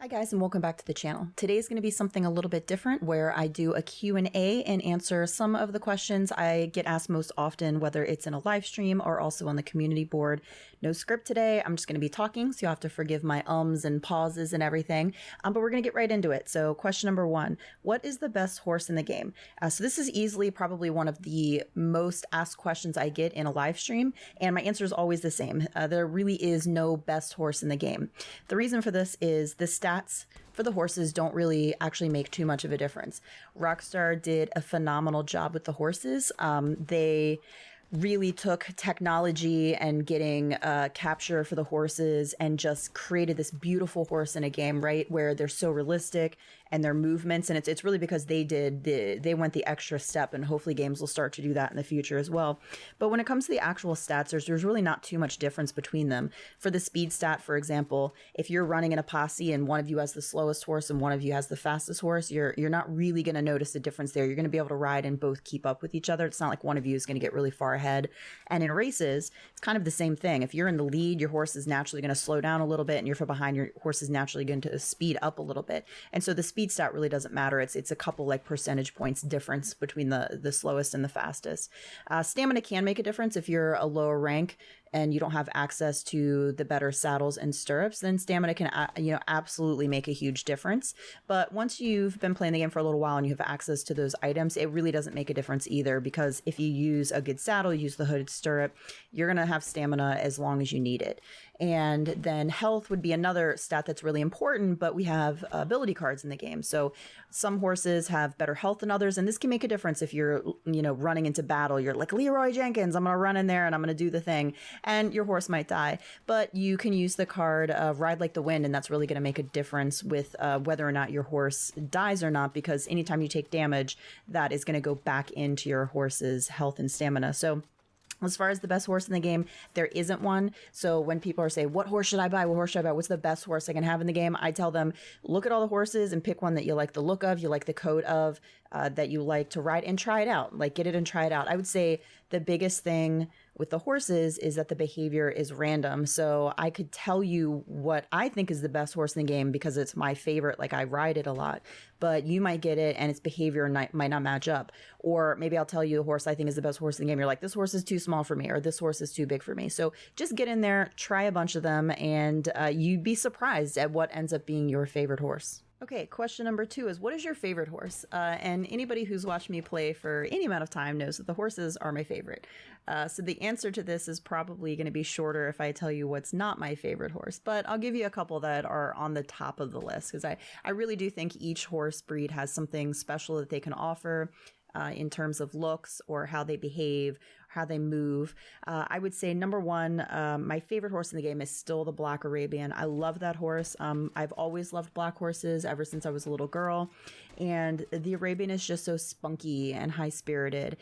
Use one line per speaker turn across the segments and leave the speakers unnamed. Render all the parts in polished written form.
Hi guys, and welcome back to the channel. Today's going to be something a little bit different where I do a Q&A and answer some of the questions I get asked most often, whether it's in a live stream or also on the community board. No script today. I'm just going to be talking, so you'll have to forgive my ums and pauses and everything. But we're going to get right into it. So question number one, what is the best horse in the game? So this is easily probably one of the most asked questions I get in a live stream, and my answer is always the same. There really is no best horse in the game. The reason for this is the stats for the horses don't really actually make too much of a difference. Rockstar did a phenomenal job with the horses. They really took technology and getting capture for the horses and just created this beautiful horse in a game, right? Where they're so realistic and their movements. And it's really because they went the extra step, and hopefully games will start to do that in the future as well. But when it comes to the actual stats, there's really not too much difference between them. For the speed stat, for example, if you're running in a posse and one of you has the slowest horse and one of you has the fastest horse, you're not really going to notice a difference there. You're going to be able to ride and both keep up with each other. It's not like one of you is going to get really far ahead. And in races, it's kind of the same thing. If you're in the lead, your horse is naturally going to slow down a little bit, and you're from behind, your horse is naturally going to speed up a little bit. And so the speed stat really doesn't matter. It's a couple like percentage points difference between the slowest and the fastest. Stamina can make a difference if you're a lower rank and you don't have access to the better saddles and stirrups. Then stamina can absolutely make a huge difference. But once you've been playing the game for a little while and you have access to those items, it really doesn't make a difference either, because if you use a good saddle, use the hooded stirrup, you're going to have stamina as long as you need it. And then health would be another stat that's really important, but we have ability cards in the game. So some horses have better health than others, and this can make a difference if you're, running into battle. You're like Leroy Jenkins, I'm going to run in there and I'm going to do the thing, and your horse might die. But you can use the card Ride Like the Wind, and that's really going to make a difference with whether or not your horse dies or not, because anytime you take damage, that is going to go back into your horse's health and stamina. So as far as the best horse in the game, there isn't one. So when people are saying, what horse should I buy? What horse should I buy? What's the best horse I can have in the game? I tell them, look at all the horses and pick one that you like the look of, you like the coat of, that you like to ride, and try it out. Like, get it and try it out. I would say the biggest thing with the horses is that the behavior is random. So I could tell you what I think is the best horse in the game because it's my favorite. Like, I ride it a lot, but you might get it and its behavior might not match up. Or maybe I'll tell you the horse I think is the best horse in the game. You're like, this horse is too small for me, or this horse is too big for me. So just get in there, try a bunch of them, and you'd be surprised at what ends up being your favorite horse. Okay, question number two is, what is your favorite horse? And anybody who's watched me play for any amount of time knows that the horses are my favorite. So the answer to this is probably going to be shorter if I tell you what's not my favorite horse, but I'll give you a couple that are on the top of the list, because I really do think each horse breed has something special that they can offer. In terms of looks or how they behave, how they move. I would say number one, my favorite horse in the game is still the Black Arabian. I love that horse. I've always loved black horses ever since I was a little girl. And the Arabian is just so spunky and high-spirited.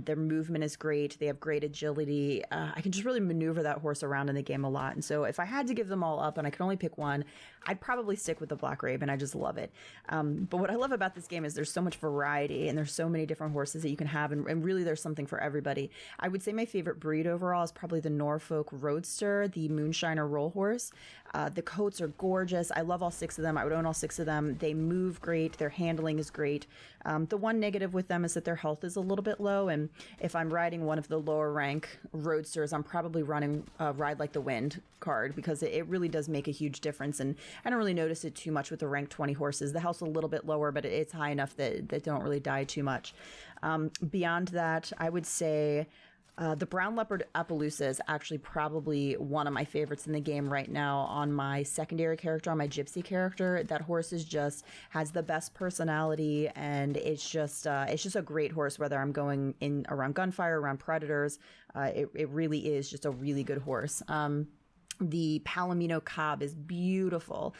Their movement is great. They have great agility. I can just really maneuver that horse around in the game a lot. And so if I had to give them all up and I could only pick one, I'd probably stick with the Black Arabian. I just love it. But what I love about this game is there's so much variety and there's so many different horses that you can have, and really there's something for everybody. I would say my favorite breed overall is probably the Norfolk Roadster, the Moonshiner Roll Horse. The coats are gorgeous. I love all six of them. I would own all six of them. They move great. Their handling is great. The one negative with them is that their health is a little bit low, and if I'm riding one of the lower rank Roadsters, I'm probably running Ride Like the Wind card, because it really does make a huge difference, and I don't really notice it too much with the rank 20 horses. The health's a little bit lower, but it's high enough that they don't really die too much. Beyond that, I would say the Brown Leopard Appaloosa is actually probably one of my favorites in the game right now. On my secondary character, on my Gypsy character, that horse has the best personality, and it's just a great horse, whether I'm going in around gunfire, around predators. It really is just a really good horse. The Palomino Cob is beautiful.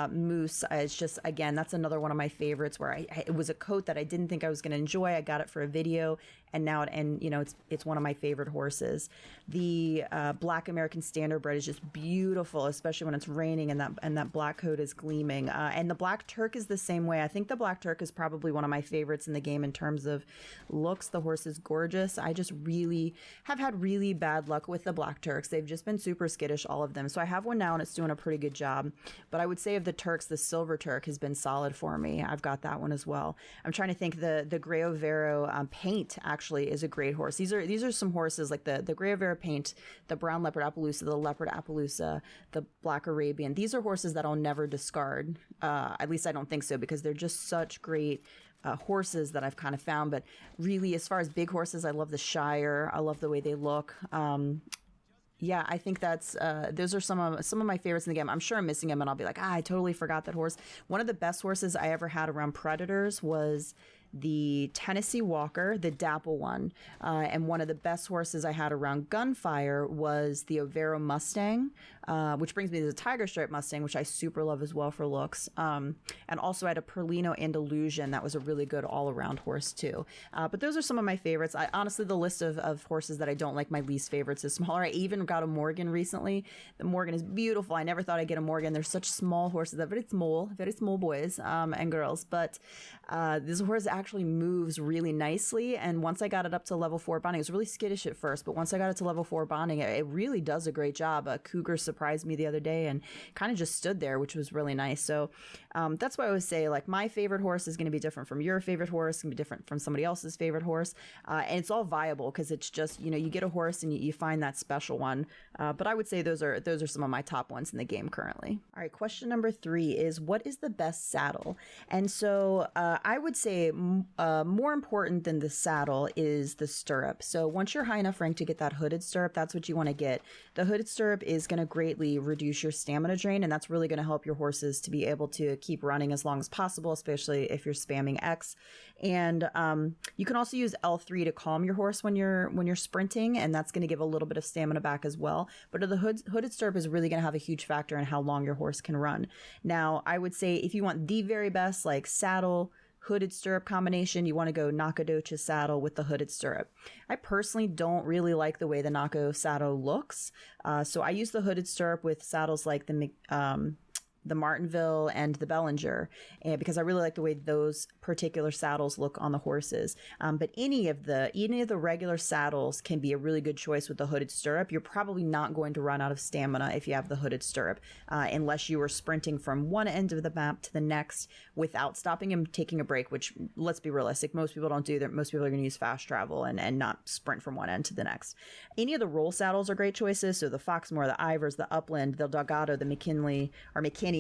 Moose, it's just, again, that's another one of my favorites where it was a coat that I didn't think I was going to enjoy. I got it for a video and now it's one of my favorite horses. The Black American Standardbred is just beautiful, especially when it's raining and that black coat is gleaming. And the Black Turk is the same way. I think the Black Turk is probably one of my favorites in the game in terms of looks. The horse is gorgeous. I just really have had really bad luck with the Black Turks. They've just been super skittish, all of them. So I have one now and it's doing a pretty good job. But I would say of the Turks, the Silver Turk has been solid for me. I've got that one as well. I'm trying to think. The Grey Overo Paint actually is a great horse. These are some horses like the Grey Overo Paint, the Brown Leopard Appaloosa, the Leopard Appaloosa, the Black Arabian. These are horses that I'll never discard. At least I don't think so, because they're just such great horses that I've kind of found. But really, as far as big horses, I love the Shire. I love the way they look. Yeah, I think that's those are some of my favorites in the game. I'm sure I'm missing them, and I'll be like, I totally forgot that horse. One of the best horses I ever had around predators was the Tennessee Walker, the dapple one. And one of the best horses I had around gunfire was the Overo Mustang, which brings me to the Tiger Stripe Mustang, which I super love as well for looks. And also I had a Perlino Andalusian. That was a really good all-around horse too. But those are some of my favorites. Honestly, the list of horses that I don't like, my least favorites, is smaller. I even got a Morgan recently. The Morgan is beautiful. I never thought I'd get a Morgan. They're such small horses. They're very small boys and girls. But this horse actually moves really nicely, and once I got it up to level 4 bonding, it was really skittish at first, but once I got it to level 4 bonding, it really does a great job. A cougar surprised me the other day and kind of just stood there, which was really nice. So that's why I always say, like, my favorite horse is going to be different from your favorite horse, it's going to be different from somebody else's favorite horse, and it's all viable because it's just, you get a horse and you find that special one. But I would say those are some of my top ones in the game currently. All right, question number 3 is, what is the best saddle? And so I would say more important than the saddle is the stirrup. So once you're high enough rank to get that hooded stirrup, that's what you want to get. The hooded stirrup is going to greatly reduce your stamina drain, and that's really going to help your horses to be able to keep running as long as possible, especially if you're spamming X. And you can also use L3 to calm your horse when you're sprinting, and that's going to give a little bit of stamina back as well. But the hooded stirrup is really going to have a huge factor in how long your horse can run. Now, I would say if you want the very best, like, saddle hooded stirrup combination, you want to go Nacogdoches saddle with the hooded stirrup. I personally don't really like the way the Naco saddle looks, so I use the hooded stirrup with saddles like the Martinville and the Bellinger, and because I really like the way those particular saddles look on the horses. But any of the regular saddles can be a really good choice with the hooded stirrup. You're probably not going to run out of stamina if you have the hooded stirrup, unless you are sprinting from one end of the map to the next without stopping and taking a break, which, let's be realistic, most people don't do that. Most people are going to use fast travel and not sprint from one end to the next. Any of the roll saddles are great choices. So the Foxmore, the Ivors, the Upland, the Delgado, the McKinney,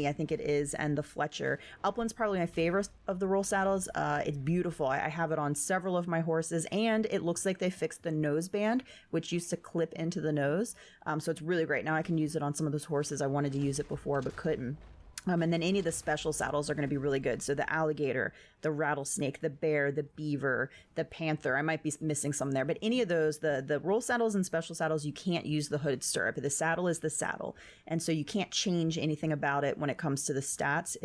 I think it is, and the Fletcher. Upland's probably my favorite of the roll saddles. It's beautiful. I have it on several of my horses, and it looks like they fixed the nose band, which used to clip into the nose. So it's really great. Now I can use it on some of those horses I wanted to use it before but couldn't. And then any of the special saddles are going to be really good. So the alligator, the rattlesnake, the bear, the beaver, the panther. I might be missing some there, but any of those, the roll saddles and special saddles, you can't use the hooded stirrup. The saddle is the saddle. And so you can't change anything about it when it comes to the stats.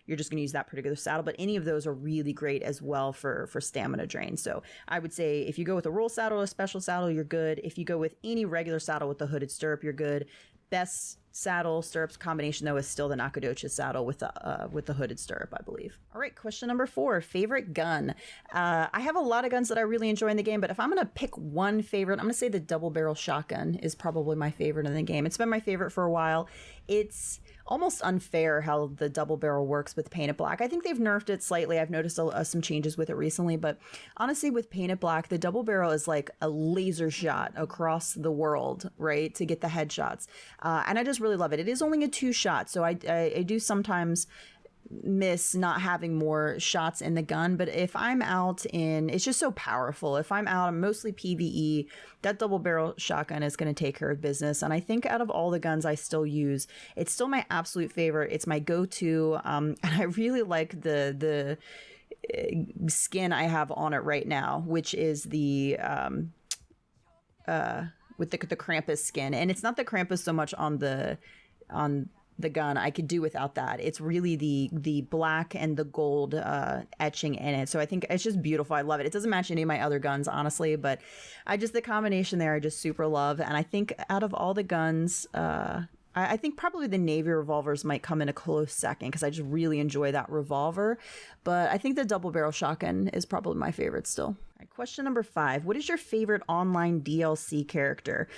You're just going to use that particular saddle, but any of those are really great as well for stamina drain. So I would say if you go with a roll saddle or a special saddle, you're good. If you go with any regular saddle with the hooded stirrup, you're good. Best saddle stirrups combination, though, is still the Nacogdoches saddle with the hooded stirrup, I believe. All right, question number 4, favorite gun. I have a lot of guns that I really enjoy in the game, but if I'm going to pick one favorite, I'm going to say the double barrel shotgun is probably my favorite in the game. It's been my favorite for a while. It's almost unfair how the double barrel works with Painted Black. I think they've nerfed it slightly. I've noticed some changes with it recently, but honestly, with Painted Black, the double barrel is like a laser shot across the world, right, to get the headshots. And I just really love it. It is only a 2-shot, so I do sometimes miss not having more shots in the gun, but if I'm out it's just so powerful. If I'm out, I'm mostly PvE, that double barrel shotgun is going to take care of business. And I think out of all the guns I still use, it's still my absolute favorite. It's my go-to, and I really like the skin I have on it right now, which is the with the Krampus skin. And it's not the Krampus so much on the the gun, I could do without that. It's really the black and the gold etching in it. So I think it's just beautiful. I love it. It doesn't match any of my other guns, honestly, but the combination there I just super love. And I think out of all the guns, I think probably the Navy revolvers might come in a close second because I just really enjoy that revolver. But I think the double barrel shotgun is probably my favorite still. All right, question number 5. What is your favorite online DLC character?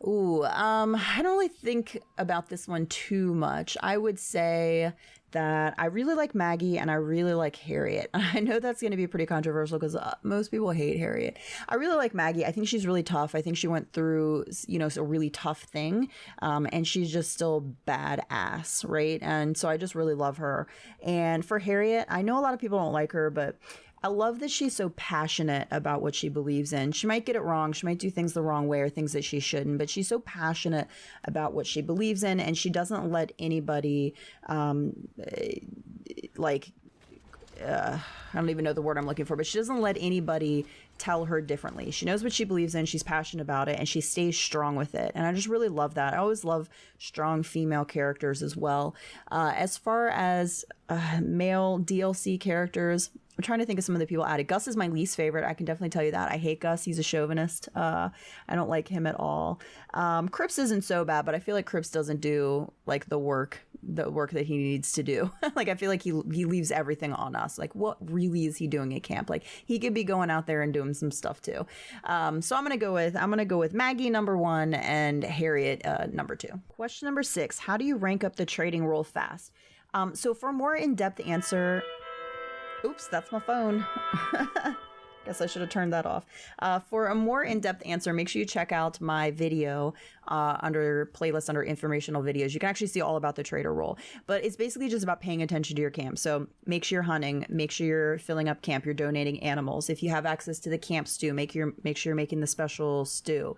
Ooh, I don't really think about this one too much. I would say that I really like Maggie and I really like Harriet. I know that's going to be pretty controversial because most people hate Harriet. I really like Maggie. I think she's really tough. I think she went through, a really tough thing, and she's just still badass, right? And so I just really love her. And for Harriet, I know a lot of people don't like her, but I love that she's so passionate about what she believes in. She might get it wrong. She might do things the wrong way or things that she shouldn't, but she's so passionate about what she believes in, and she doesn't let anybody, I don't even know the word I'm looking for, but she doesn't let anybody tell her differently. She knows what she believes in. She's passionate about it, and she stays strong with it. And I just really love that. I always love strong female characters as well. As far as male DLC characters, I'm trying to think of some of the people added. Gus is my least favorite. I can definitely tell you that. I hate Gus. He's a chauvinist. I don't like him at all. Cripps isn't so bad, but I feel like Cripps doesn't do like the work that he needs to do. Like I feel like he leaves everything on us. Like what really is he doing at camp? Like he could be going out there and doing some stuff too. So I'm gonna go with Maggie number 1 and Harriet number 2. Question number 6: how do you rank up the trading role fast? So for a more in-depth answer. Oops, that's my phone. Guess I should have turned that off. For a more in-depth answer, make sure you check out my video under playlist under informational videos. You can actually see all about the trader role, but it's basically just about paying attention to your camp. So make sure you're hunting, make sure you're filling up camp, you're donating animals. If you have access to the camp stew, make sure you're making the special stew.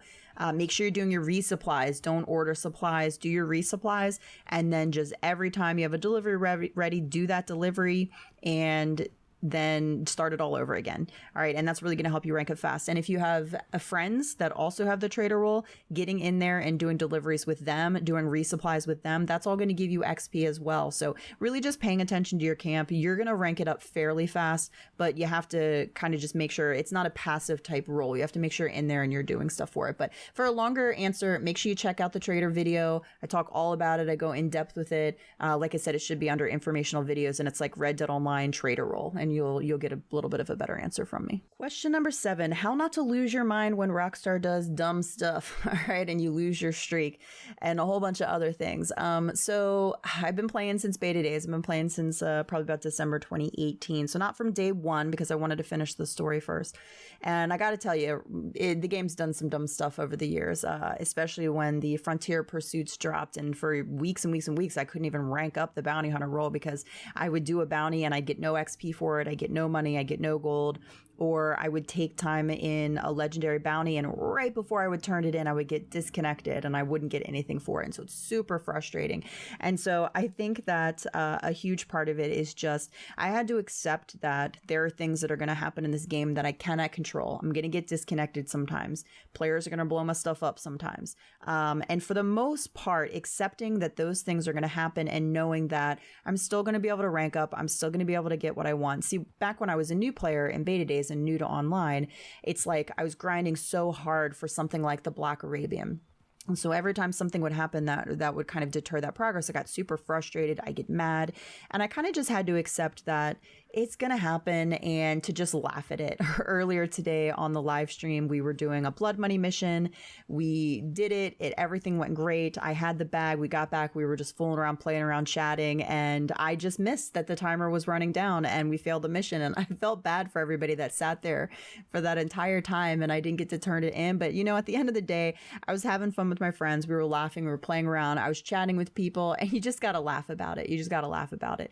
Make sure you're doing your resupplies. Don't order supplies, do your resupplies. And then just every time you have a delivery ready, do that delivery and then start it all over again. All right. And that's really going to help you rank up fast. And if you have friends that also have the trader role, getting in there and doing deliveries with them, doing resupplies with them, that's all going to give you XP as well. So really just paying attention to your camp, you're going to rank it up fairly fast, but you have to kind of just make sure it's not a passive type role. You have to make sure you're in there and you're doing stuff for it. But for a longer answer, make sure you check out the trader video. I talk all about it. I go in depth with it. Like I said, it should be under informational videos, and it's like Red Dead Online trader role. And you'll get a little bit of a better answer from me. Question number 7: how not to lose your mind when Rockstar does dumb stuff, all right, and you lose your streak and a whole bunch of other things. So I've been playing since beta days. I've been playing since probably about December 2018. So not from day 1 because I wanted to finish the story first. And I got to tell you, the game's done some dumb stuff over the years, especially when the Frontier Pursuits dropped. And for weeks and weeks and weeks, I couldn't even rank up the bounty hunter role because I would do a bounty and I'd get no XP for it. I get no money, I get no gold, or I would take time in a legendary bounty and right before I would turn it in, I would get disconnected and I wouldn't get anything for it. And so it's super frustrating. And so I think that a huge part of it is just, I had to accept that there are things that are going to happen in this game that I cannot control. I'm going to get disconnected sometimes. Players are going to blow my stuff up sometimes. And for the most part, accepting that those things are going to happen and knowing that I'm still going to be able to rank up, I'm still going to be able to get what I want. See, back when I was a new player in beta days and new to online, it's like I was grinding so hard for something like the Black Arabian. And so every time something would happen that would kind of deter that progress, I got super frustrated. I get mad. And I kind of just had to accept that it's going to happen and to just laugh at it. Earlier today on the live stream, we were doing a blood money mission. We did it. Everything went great. I had the bag. We got back. We were just fooling around, playing around, chatting. And I just missed that the timer was running down and we failed the mission. And I felt bad for everybody that sat there for that entire time. And I didn't get to turn it in. But, at the end of the day, I was having fun with my friends. We were laughing. We were playing around. I was chatting with people. And you just got to laugh about it. You just got to laugh about it.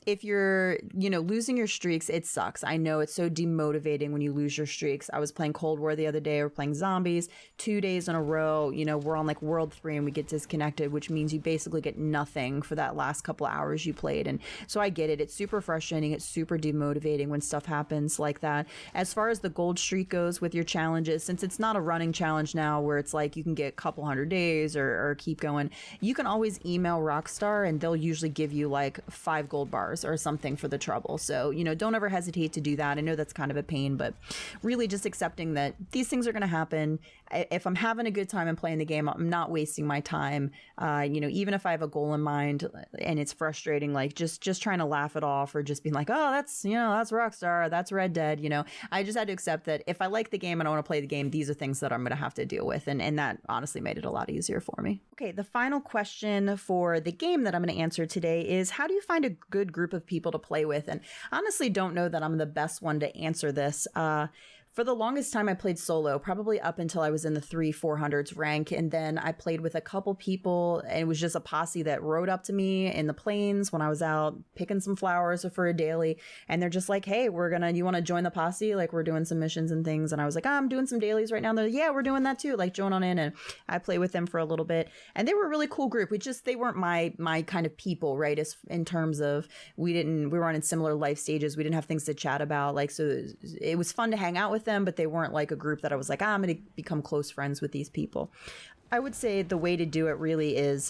If you're, losing your streaks, it sucks. I know it's so demotivating when you lose your streaks. I was playing Cold War the other day. We're playing zombies 2 days in a row. We're on like World 3 and we get disconnected, which means you basically get nothing for that last couple of hours you played. And so I get it. It's super frustrating. It's super demotivating when stuff happens like that. As far as the gold streak goes with your challenges, since it's not a running challenge now where it's like you can get a couple 100 days or keep going, you can always email Rockstar and they'll usually give you like 5 gold bars or something for the trouble. So, don't ever hesitate to do that. I know that's kind of a pain, but really just accepting that these things are going to happen. If I'm having a good time and playing the game, I'm not wasting my time. Even if I have a goal in mind and it's frustrating, like just trying to laugh it off or just being like, oh, that's Rockstar, that's Red Dead. I just had to accept that if I like the game and I want to play the game, these are things that I'm going to have to deal with. And that honestly made it a lot easier for me. Okay, the final question for the game that I'm going to answer today is, how do you find a good group of people to play with? And honestly don't know that I'm the best one to answer this. For the longest time, I played solo, probably up until I was in the 300-400s rank. And then I played with a couple people, and it was just a posse that rode up to me in the plains when I was out picking some flowers for a daily. And they're just like, hey, you want to join the posse? Like, we're doing some missions and things. And I was like, I'm doing some dailies right now. And they're like, yeah, we're doing that too. Like, join on in. And I play with them for a little bit. And they were a really cool group. They weren't my kind of people, right? In terms of, we weren't in similar life stages. We didn't have things to chat about. Like, so it was fun to hang out with them, but they weren't like a group that I was like, I'm going to become close friends with these people. I would say the way to do it really is,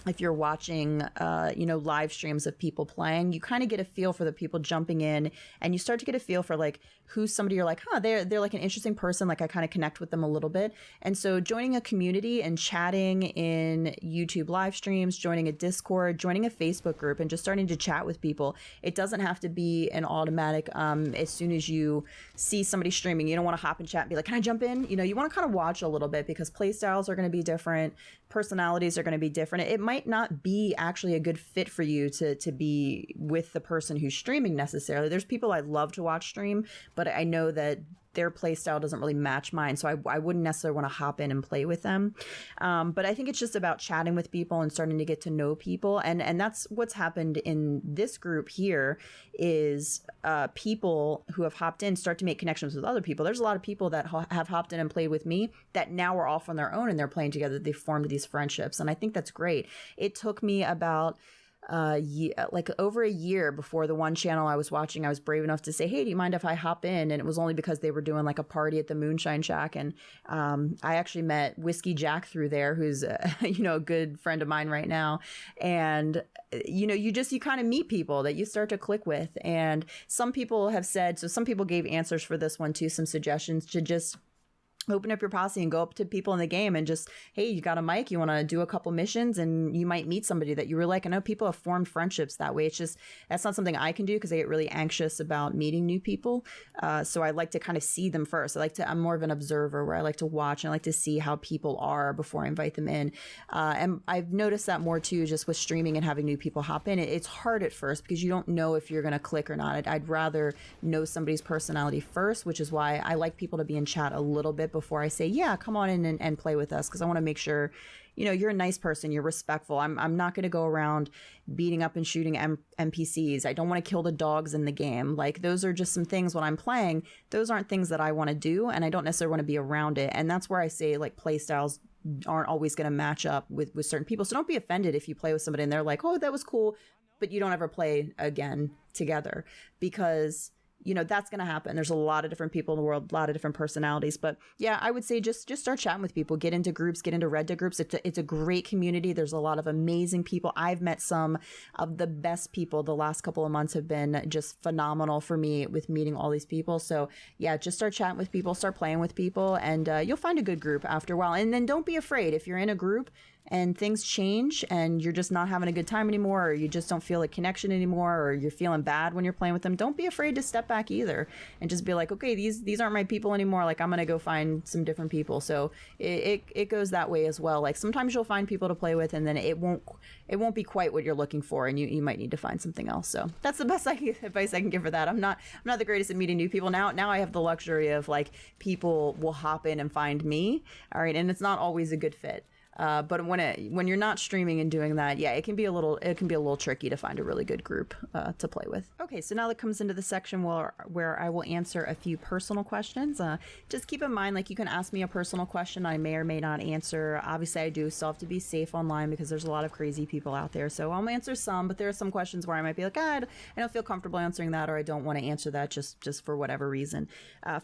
if you're watching, live streams of people playing, you kind of get a feel for the people jumping in, and you start to get a feel for like who's somebody you're like, they're like an interesting person. Like, I kind of connect with them a little bit. And so joining a community and chatting in YouTube live streams, joining a Discord, joining a Facebook group, and just starting to chat with people. It doesn't have to be an automatic, as soon as you see somebody streaming, you don't want to hop in chat and be like, can I jump in? You want to kind of watch a little bit, because play styles are going to be different. Personalities are going to be different. It might not be actually a good fit for you to be with the person who's streaming necessarily. There's people I love to watch stream, but I know that their play style doesn't really match mine. So I wouldn't necessarily want to hop in and play with them. But I think it's just about chatting with people and starting to get to know people. And that's what's happened in this group here is people who have hopped in start to make connections with other people. There's a lot of people that have hopped in and played with me that now are off on their own and they're playing together. They've formed these friendships. And I think that's great. It took me about over a year before the one channel I was watching, I was brave enough to say, hey, do you mind if I hop in? And it was only because they were doing like a party at the Moonshine Shack. And I actually met Whiskey Jack through there, who's a good friend of mine right now. And you kind of meet people that you start to click with. And some people have said, so some people gave answers for this one too, some suggestions to just open up your posse and go up to people in the game and just, hey, you got a mic, you want to do a couple missions, and you might meet somebody that you were like. I know people have formed friendships that way. It's just, that's not something I can do because I get really anxious about meeting new people. So I like to kind of see them first. I'm more of an observer where I like to watch and I like to see how people are before I invite them in. And I've noticed that more too, just with streaming and having new people hop in. It's hard at first because you don't know if you're going to click or not. I'd rather know somebody's personality first, which is why I like people to be in chat a little bit before I say, yeah, come on in and play with us, because I want to make sure you're a nice person, you're respectful. I'm not going to go around beating up and shooting NPCs. I don't want to kill the dogs in the game. Like, those are just some things when I'm playing, those aren't things that I want to do, and I don't necessarily want to be around it. And that's where I say, like, play styles aren't always going to match up with certain people. So don't be offended if you play with somebody and they're like, oh, that was cool, but you don't ever play again together, because that's going to happen. There's a lot of different people in the world, a lot of different personalities. But yeah, I would say just start chatting with people, get into groups, get into Red Dead groups. It's a great community. There's a lot of amazing people. I've met some of the best people. The last couple of months have been just phenomenal for me with meeting all these people. So yeah, just start chatting with people, start playing with people, and you'll find a good group after a while. And then don't be afraid if you're in a group and things change and you're just not having a good time anymore, or you just don't feel a connection anymore, or you're feeling bad when you're playing with them. Don't be afraid to step back either and just be like, okay, these aren't my people anymore. Like, I'm going to go find some different people. So it goes that way as well. Like, sometimes you'll find people to play with and then it won't be quite what you're looking for, and you might need to find something else. So that's the best advice I can give for that. I'm not the greatest at meeting new people. Now I have the luxury of, like, people will hop in and find me. All right. And it's not always a good fit. But when you're not streaming and doing that, yeah, it can be a little tricky to find a really good group to play with. Okay, so now that comes into the section where I will answer a few personal questions. Just keep in mind, like, you can ask me a personal question I may or may not answer. Obviously, I do still have to be safe online because there's a lot of crazy people out there. So I'll answer some, but there are some questions where I might be like, I don't feel comfortable answering that, or I don't want to answer that just for whatever reason.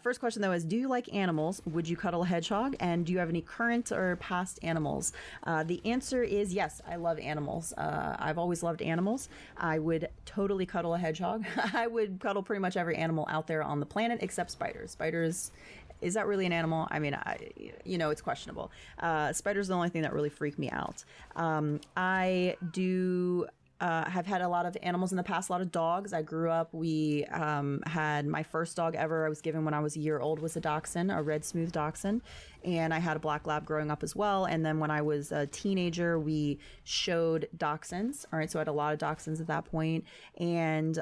First question though is, do you like animals? Would you cuddle a hedgehog? And do you have any current or past animals? The answer is yes, I love animals. I've always loved animals. I would totally cuddle a hedgehog. I would cuddle pretty much every animal out there on the planet except spiders. Spiders, is that really an animal? I mean, it's questionable. Spiders are the only thing that really freak me out. I do have had a lot of animals in the past, a lot of dogs. I grew up, we had my first dog ever I was given when I was a year old was a dachshund, a red smooth dachshund. And I had a black lab growing up as well. And then when I was a teenager, we showed dachshunds. All right, so I had a lot of dachshunds at that point. And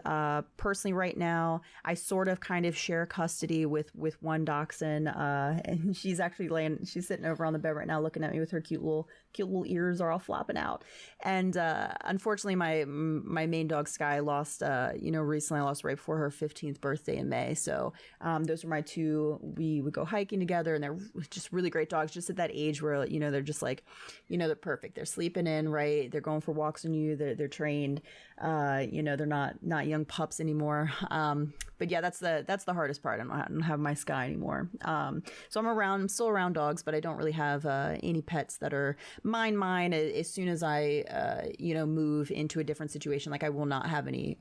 personally, right now, I sort of kind of share custody with one dachshund. And she's actually she's sitting over on the bed right now, looking at me with her cute little ears are all flopping out. And unfortunately, my main dog Sky lost. Recently I lost right before her 15th birthday in May. So those were my two. We would go hiking together, and they're just really great dogs, just at that age where, they're just like, they're perfect. They're sleeping in, right? They're going for walks on you. They're trained. They're not young pups anymore. But yeah, that's the hardest part. I don't have my Sky anymore. So I'm still around dogs, but I don't really have any pets that are mine. As soon as I move into a different situation, like I will not have any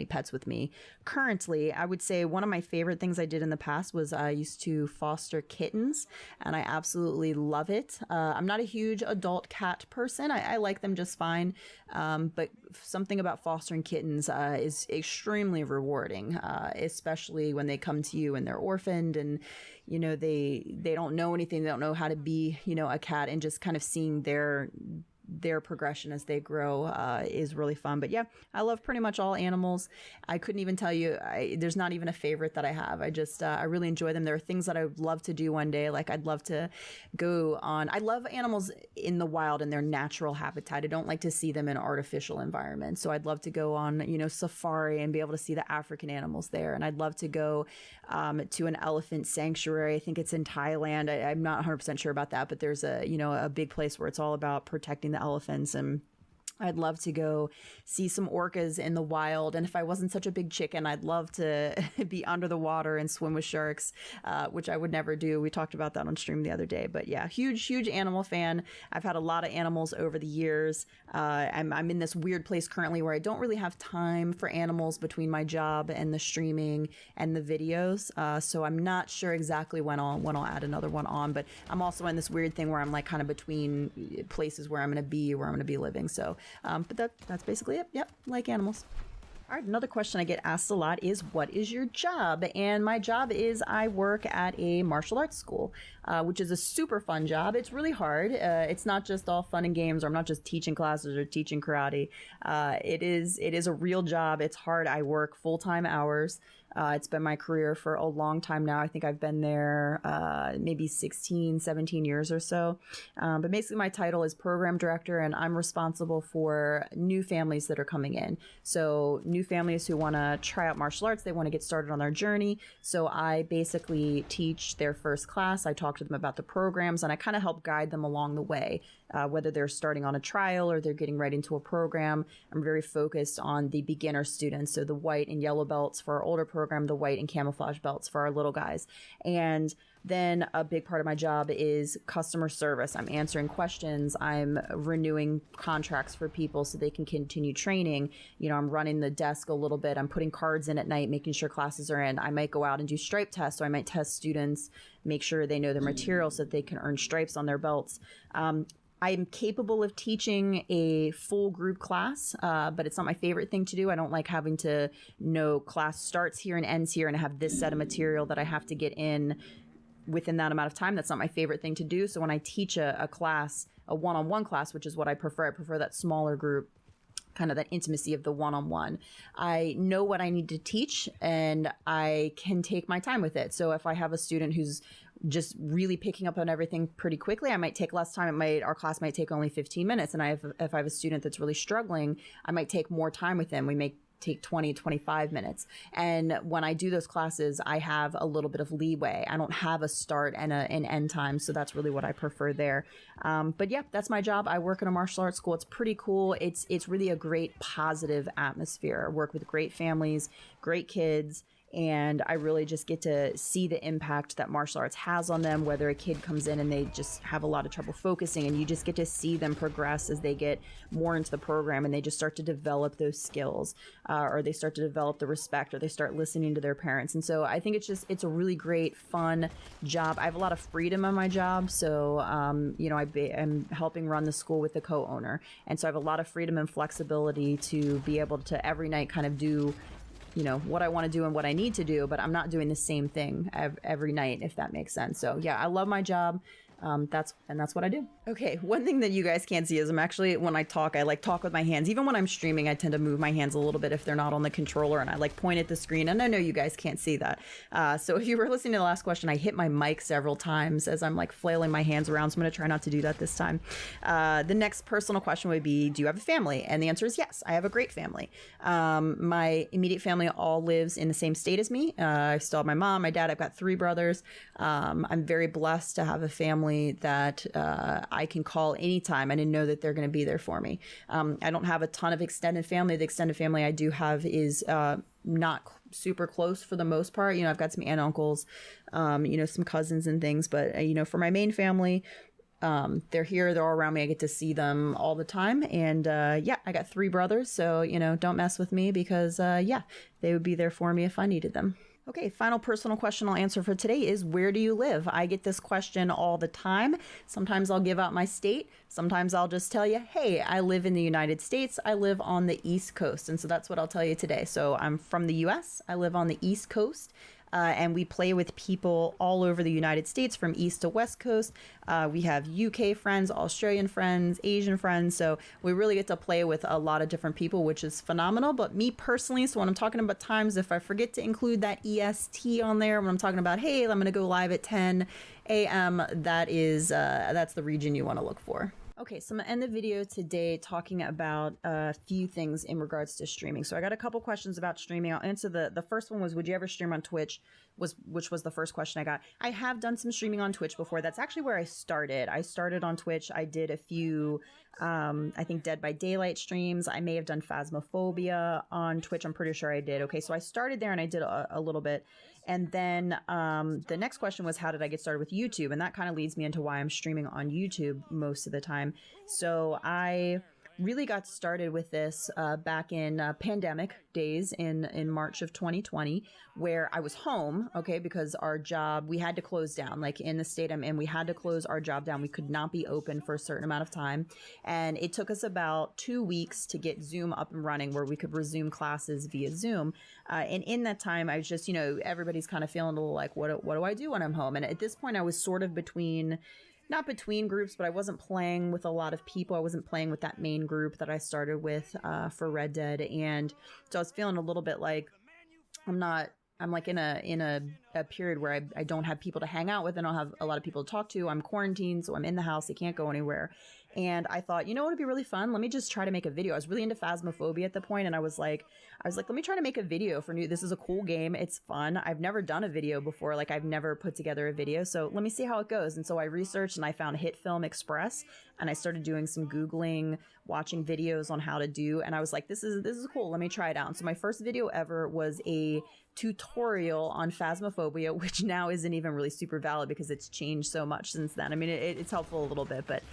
pets with me. Currently, I would say one of my favorite things I did in the past was I used to foster kittens, and I absolutely love it. I'm not a huge adult cat person. I like them just fine. But something about fostering kittens is extremely rewarding, especially when they come to you and they're orphaned, and they don't know anything. They don't know how to be a cat, and just kind of seeing their progression as they grow is really fun. But yeah, I love pretty much all animals. I couldn't even tell you, there's not even a favorite that I have. I really enjoy them. There are things that I would love to do one day. Like I'd love to go on. I love animals in the wild in their natural habitat. I don't like to see them in artificial environments. So I'd love to go on, safari and be able to see the African animals there. And I'd love to go to an elephant sanctuary. I think it's in Thailand. I'm not 100% sure about that, but there's a big place where it's all about protecting the elephants, and I'd love to go see some orcas in the wild. And if I wasn't such a big chicken, I'd love to be under the water and swim with sharks, which I would never do. We talked about that on stream the other day. But yeah, huge animal fan. I've had a lot of animals over the years. I'm in this weird place currently where I don't really have time for animals between my job and the streaming and the videos. So I'm not sure exactly when I'll add another one on. But I'm also in this weird thing where I'm like kind of between places where I'm going to be living. So but that's basically it. Yep, like animals. All right, another question I get asked a lot is, what is your job? And my job is I work at a martial arts school, which is a super fun job. It's really hard. It's not just all fun and games, or I'm not just teaching classes or teaching karate. It is a real job. It's hard. I work full-time hours. It's been my career for a long time now. I think I've been there maybe 16, 17 years or so. But basically my title is program director, and I'm responsible for new families that are coming in. So new families who want to try out martial arts, they want to get started on their journey. So I basically teach their first class. I talk to them about the programs, and I kind of help guide them along the way. Whether they're starting on a trial or they're getting right into a program. I'm very focused on the beginner students. So the white and yellow belts for our older program, the white and camouflage belts for our little guys. And then a big part of my job is customer service. I'm answering questions. I'm renewing contracts for people so they can continue training. I'm running the desk a little bit. I'm putting cards in at night, making sure classes are in. I might go out and do stripe tests. So I might test students, make sure they know their material so that they can earn stripes on their belts. I'm capable of teaching a full group class, but it's not my favorite thing to do. I don't like having to know class starts here and ends here and have this set of material that I have to get in within that amount of time. That's not my favorite thing to do. So when I teach a class, a one-on-one class, which is what I prefer that smaller group, kind of that intimacy of the one-on-one. I know what I need to teach and I can take my time with it. So if I have a student who's just really picking up on everything pretty quickly, I might take less time. Our class might take only 15 minutes. And if I have a student that's really struggling, I might take more time with them. We may take 20, 25 minutes. And when I do those classes, I have a little bit of leeway. I don't have a start and an end time. So that's really what I prefer there. But yeah, that's my job. I work in a martial arts school. It's pretty cool. It's really a great positive atmosphere. I work with great families, great kids. And I really just get to see the impact that martial arts has on them, whether a kid comes in and they just have a lot of trouble focusing, and you just get to see them progress as they get more into the program and they just start to develop those skills, or they start to develop the respect, or they start listening to their parents. And so I think it's a really great, fun job. I have a lot of freedom on my job. So, I'm helping run the school with the co-owner. And so I have a lot of freedom and flexibility to be able to every night kind of do what I want to do and what I need to do, but I'm not doing the same thing every night, if that makes sense. So yeah, I love my job. That's what I do. Okay, one thing that you guys can't see is I'm actually, when I talk with my hands. Even when I'm streaming, I tend to move my hands a little bit if they're not on the controller, and I point at the screen, and I know you guys can't see that. So if you were listening to the last question, I hit my mic several times as I'm flailing my hands around, so I'm going to try not to do that this time. The next personal question would be, do you have a family? And the answer is yes, I have a great family. My immediate family all lives in the same state as me. I still have my mom, my dad, I've got 3 brothers. I'm very blessed to have a family that I can call anytime and know that they're going to be there for me. I don't have a ton of extended family. The extended family I do have is not super close for the most part. I've got some aunt and uncles, some cousins and things. But, for my main family, they're here, they're all around me. I get to see them all the time. And I got 3 brothers. So, don't mess with me because, they would be there for me if I needed them. Okay, final personal question I'll answer for today is, where do you live? I get this question all the time. Sometimes I'll give out my state. Sometimes I'll just tell you, hey, I live in the United States. I live on the East Coast. And so that's what I'll tell you today. So I'm from the US. I live on the East Coast. And we play with people all over the United States, from East to West Coast. We have UK friends, Australian friends, Asian friends. So we really get to play with a lot of different people, which is phenomenal. But me personally, so when I'm talking about times, if I forget to include that EST on there, when I'm talking about, hey, I'm going to go live at 10 a.m., that's the region you want to look for. Okay, so I'm going to end the video today talking about a few things in regards to streaming. So I got a couple questions about streaming. I'll answer the first one was, would you ever stream on Twitch? Which was the first question I got. I have done some streaming on Twitch before. That's actually where I started. I started on Twitch. I did a few, I think, Dead by Daylight streams. I may have done Phasmophobia on Twitch. I'm pretty sure I did. Okay, so I started there and I did a little bit. And then the next question was, how did I get started with YouTube? And that kind of leads me into why I'm streaming on YouTube most of the time. So I really got started with this back in pandemic days in March of 2020, where I was home, okay, because our job, we had to close down, in the state I'm in, we had to close our job down. We could not be open for a certain amount of time. And it took us about 2 weeks to get Zoom up and running, where we could resume classes via Zoom. And in that time, I was just, everybody's kind of feeling a little like, what do I do when I'm home? And at this point, I was sort of not between groups, but I wasn't playing with a lot of people. I wasn't playing with that main group that I started with for Red Dead. And so I was feeling a little bit like I'm in a period where I don't have people to hang out with. I don't have a lot of people to talk to. I'm quarantined, so I'm in the house. I can't go anywhere. And I thought, what would be really fun? Let me just try to make a video. I was really into Phasmophobia at the point, and I was like, let me try to make a video for new. This is a cool game. It's fun. I've never done a video before. I've never put together a video. So let me see how it goes. And so I researched and I found Hit Film Express, and I started doing some Googling, watching videos on how to do. And I was like, this is cool. Let me try it out. And so my first video ever was a tutorial on Phasmophobia, which now isn't even really super valid because it's changed so much since then. I mean, it's helpful a little bit, but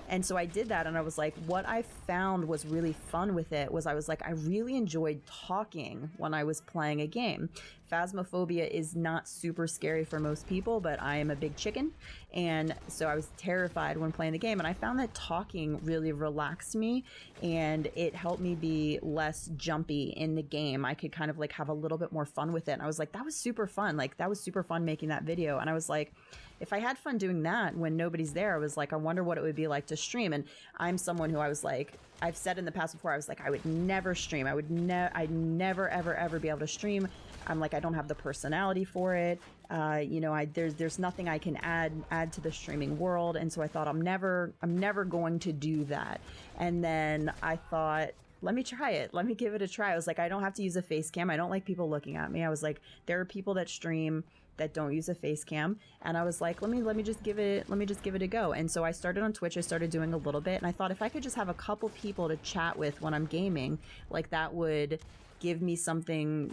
and so I did that, and I was like, what I found was really fun with it was I was like, I really enjoyed talking when I was playing a game. Phasmophobia is not super scary for most people, but I am a big chicken. And so I was terrified when playing the game. And I found that talking really relaxed me and it helped me be less jumpy in the game. I could kind of like have a little bit more fun with it. And I was like, that was super fun. Like, that was super fun making that video. And I was like, if I had fun doing that when nobody's there, I was like, I wonder what it would be like to stream. And I'm someone who I was like, I've said in the past before, I was like, I would never stream. I'd never, ever be able to stream. I'm like, I don't have the personality for it. There's nothing I can add to the streaming world. And so I thought I'm never going to do that. And then I thought, let me try it. Let me give it a try. I was like, I don't have to use a face cam. I don't like people looking at me. I was like, there are people that stream that don't use a face cam. And I was like, let me just give it a go. And so I started on Twitch. I started doing a little bit. And I thought if I could just have a couple people to chat with when I'm gaming, like that would give me something,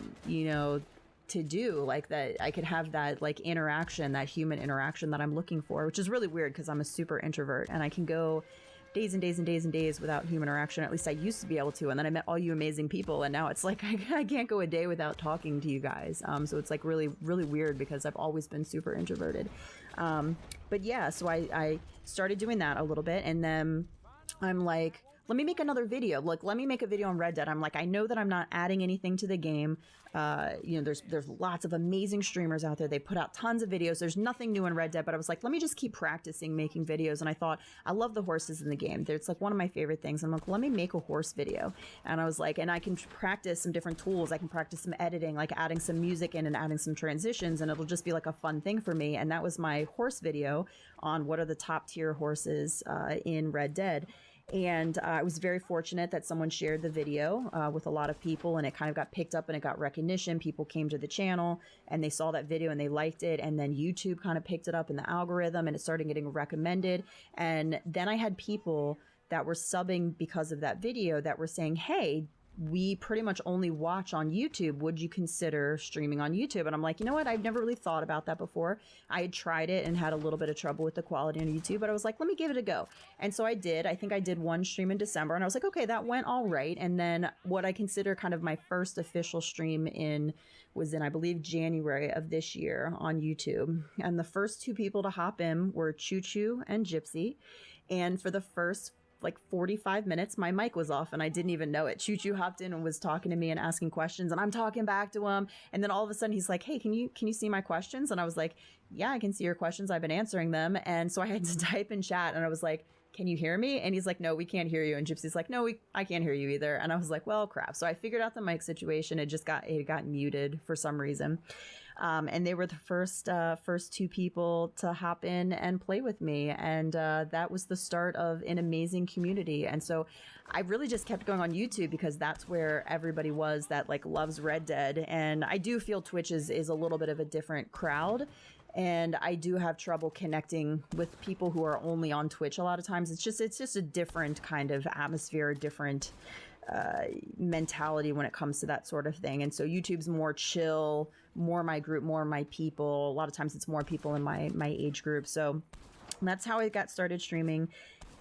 to do, like that I could have that like interaction, that human interaction that I'm looking for, which is really weird because I'm a super introvert and I can go days and days and days and days without human interaction. At least I used to be able to. And then I met all you amazing people. And now it's like, I can't go a day without talking to you guys. So it's like really, really weird because I've always been super introverted. But yeah, so I started doing that a little bit. And then I'm like, let me make another video. Look, let me make a video on Red Dead. I'm like, I know that I'm not adding anything to the game. There's lots of amazing streamers out there. They put out tons of videos. There's nothing new in Red Dead, but I was like, let me just keep practicing making videos. And I thought, I love the horses in the game. It's like one of my favorite things. I'm like, let me make a horse video. And I was like, and I can practice some different tools. I can practice some editing, like adding some music in and adding some transitions, and it'll just be like a fun thing for me. And that was my horse video on what are the top tier horses in Red Dead. And I was very fortunate that someone shared the video with a lot of people, and it kind of got picked up and it got recognition. People came to the channel and they saw that video and they liked it. And then YouTube kind of picked it up in the algorithm and it started getting recommended. And then I had people that were subbing because of that video that were saying, hey, we pretty much only watch on YouTube. Would you consider streaming on YouTube? And I'm like, you know what? I've never really thought about that before. I had tried it and had a little bit of trouble with the quality on YouTube, but I was like, let me give it a go. And so I did. I think I did one stream in December and I was like, okay, that went all right. And then what I consider kind of my first official stream was in, I believe, January of this year on YouTube. And the first two people to hop in were Choo Choo and Gypsy. And for the first 45 minutes, my mic was off and I didn't even know it. Choo Choo hopped in and was talking to me and asking questions and I'm talking back to him. And then all of a sudden he's like, hey, can you see my questions? And I was like, yeah, I can see your questions. I've been answering them. And so I had to type in chat and I was like, can you hear me? And he's like, no, we can't hear you. And Gypsy's like, no, I can't hear you either. And I was like, well, crap. So I figured out the mic situation. It got muted for some reason. And they were the first two people to hop in and play with me. And that was the start of an amazing community. And so I really just kept going on YouTube because that's where everybody was that loves Red Dead. And I do feel Twitch is a little bit of a different crowd. And I do have trouble connecting with people who are only on Twitch a lot of times. It's just a different kind of atmosphere, different mentality when it comes to that sort of thing. And so YouTube's more chill, more my group, more my people. A lot of times it's more people in my age group. So that's how I got started streaming.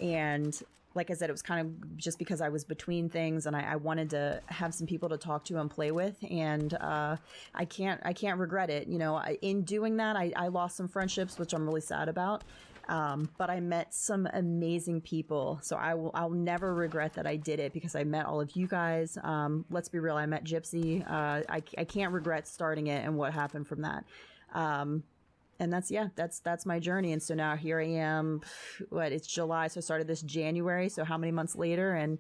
And like I said, it was kind of just because I was between things and I wanted to have some people to talk to and play with. And I can't regret it. In doing that, I lost some friendships, which I'm really sad about. But I met some amazing people. So I'll never regret that I did it because I met all of you guys. Let's be real. I met Gypsy. I can't regret starting it and what happened from that. And that's my journey. And so now here I am, it's July. So I started this January. So how many months later? And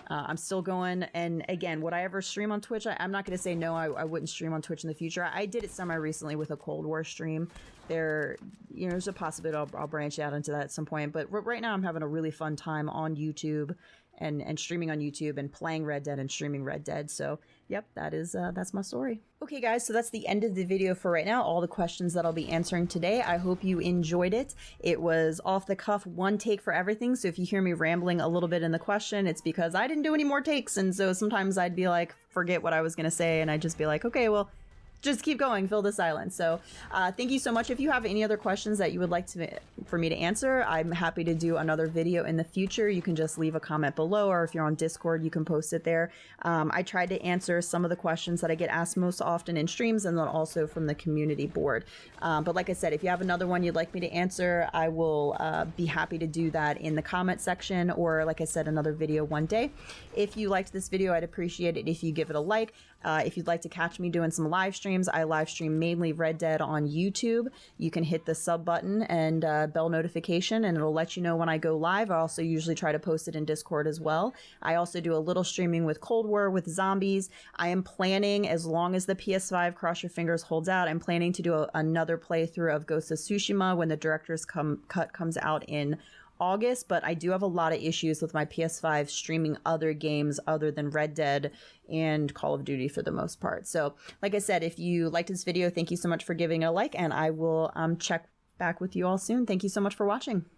I'm still going. And again, would I ever stream on Twitch? I'm not going to say no, I wouldn't stream on Twitch in the future. I did it semi-recently with a Cold War stream. There's a possibility I'll branch out into that at some point. But right now I'm having a really fun time on YouTube and streaming on YouTube and playing Red Dead and streaming Red Dead. So yep, that's my story. Okay guys, so that's the end of the video for right now. All the questions that I'll be answering today. I hope you enjoyed it. It was off the cuff, one take for everything. So if you hear me rambling a little bit in the question, it's because I didn't do any more takes. And so sometimes I'd be like, forget what I was going to say. And I'd just be like, okay, well, just keep going, fill the silence. So thank you so much. If you have any other questions that you would like for me to answer, I'm happy to do another video in the future. You can just leave a comment below, or if you're on Discord, you can post it there. I tried to answer some of the questions that I get asked most often in streams, and then also from the community board. But like I said, if you have another one you'd like me to answer, I will be happy to do that in the comment section, or like I said, another video one day. If you liked this video, I'd appreciate it if you give it a like. If you'd like to catch me doing some live streams, I live stream mainly Red Dead on YouTube. You can hit the sub button and bell notification, and it'll let you know when I go live. I also usually try to post it in Discord as well. I also do a little streaming with Cold War, with zombies. I am planning, as long as the PS5, cross your fingers, holds out, I'm planning to do another playthrough of Ghost of Tsushima when the director's cut comes out in August, but I do have a lot of issues with my PS5 streaming other games other than Red Dead and Call of Duty for the most part. So like I said, if you liked this video, thank you so much for giving it a like, and I will check back with you all soon. Thank you so much for watching.